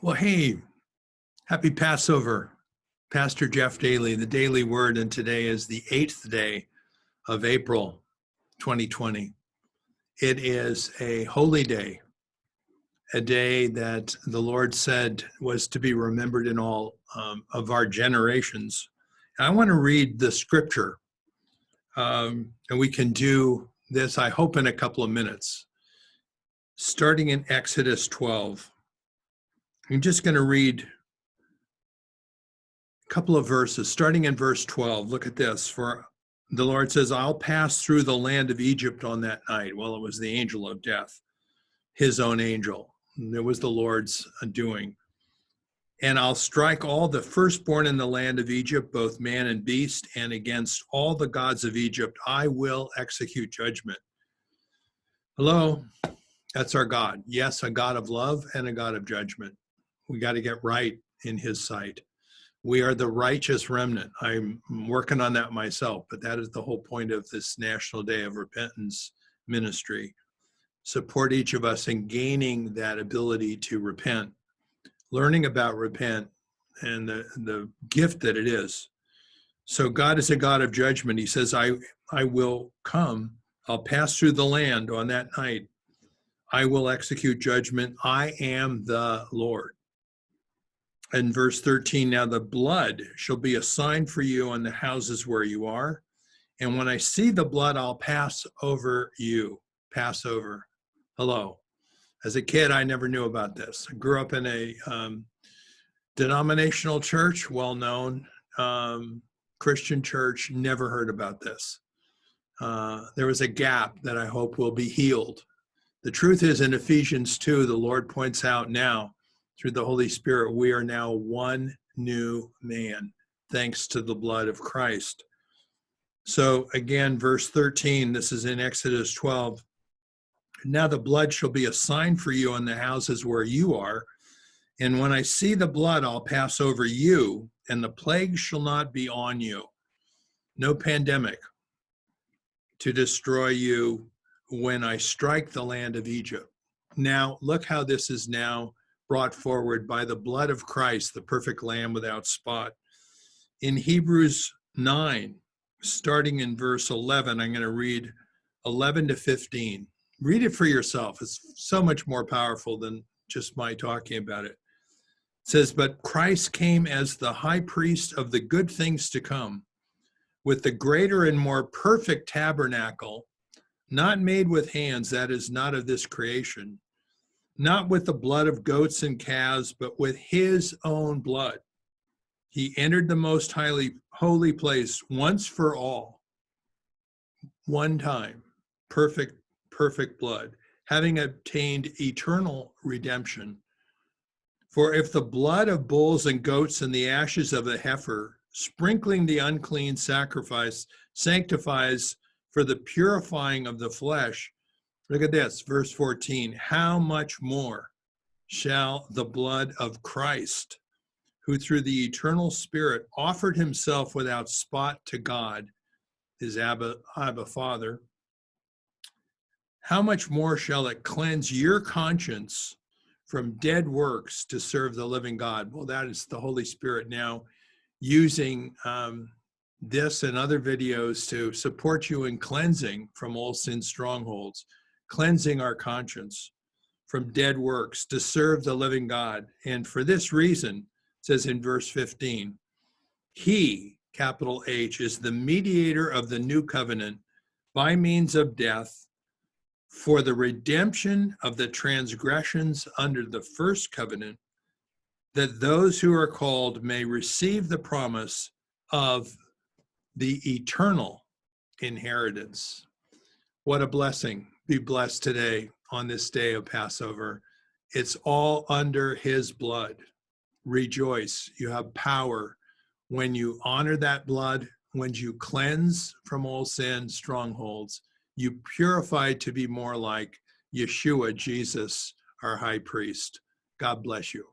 Well, hey, happy Passover. Pastor Jeff Daly, the Daily Word, and today is the 8th day of April 2020. It is a holy day, a day that the Lord said was to be remembered in all of our generations. And I want to read the scripture, and we can do this, I hope, in a couple of minutes, starting in Exodus 12. I'm just going to read a couple of verses, starting in verse 12. Look at this. For the Lord says, I'll pass through the land of Egypt on that night. Well, it was the angel of death, his own angel. It was the Lord's doing. And I'll strike all the firstborn in the land of Egypt, both man and beast, and against all the gods of Egypt, I will execute judgment. Hello, that's our God. Yes, a God of love and a God of judgment. We got to get right in his sight. We are the righteous remnant. I'm working on that myself, but that is the whole point of this National Day of Repentance ministry. Support each of us in gaining that ability to repent, learning about repent and the gift that it is. So God is a God of judgment. He says, I will come. I'll pass through the land on that night. I will execute judgment. I am the Lord. In verse 13, now the blood shall be a sign for you on the houses where you are. And when I see the blood, I'll pass over you. Passover. Hello. As a kid, I never knew about this. I grew up in a denominational church, well-known Christian church, never heard about this. There was a gap that I hope will be healed. The truth is, in Ephesians 2, the Lord points out now, through the Holy Spirit, we are now one new man, thanks to the blood of Christ. So again, verse 13, this is in Exodus 12. Now the blood shall be a sign for you on the houses where you are. And when I see the blood, I'll pass over you, and the plague shall not be on you. No pandemic to destroy you when I strike the land of Egypt. Now, look how this is now brought forward by the blood of Christ, the perfect Lamb without spot. In Hebrews 9, starting in verse 11, I'm going to read 11 to 15. Read it for yourself. It's so much more powerful than just my talking about it. It says, but Christ came as the high priest of the good things to come, with the greater and more perfect tabernacle, not made with hands, that is not of this creation, not with the blood of goats and calves, but with his own blood. He entered the most holy place once for all, one time, perfect blood, having obtained eternal redemption. For if the blood of bulls and goats and the ashes of a heifer, sprinkling the unclean sacrifice, sanctifies for the purifying of the flesh, look at this, verse 14. How much more shall the blood of Christ, who through the eternal Spirit offered himself without spot to God, his Abba Father, how much more shall it cleanse your conscience from dead works to serve the living God? Well, that is the Holy Spirit now using this and other videos to support you in cleansing from all sin strongholds, cleansing our conscience from dead works to serve the living God. And for this reason, it says in verse 15, he, capital H, is the mediator of the new covenant by means of death for the redemption of the transgressions under the first covenant, that those who are called may receive the promise of the eternal inheritance. What a blessing. Be blessed today on this day of Passover. It's all under his blood. Rejoice. You have power when you honor that blood, when you cleanse from all sin strongholds. You purify to be more like Yeshua, Jesus, our high priest. God bless you.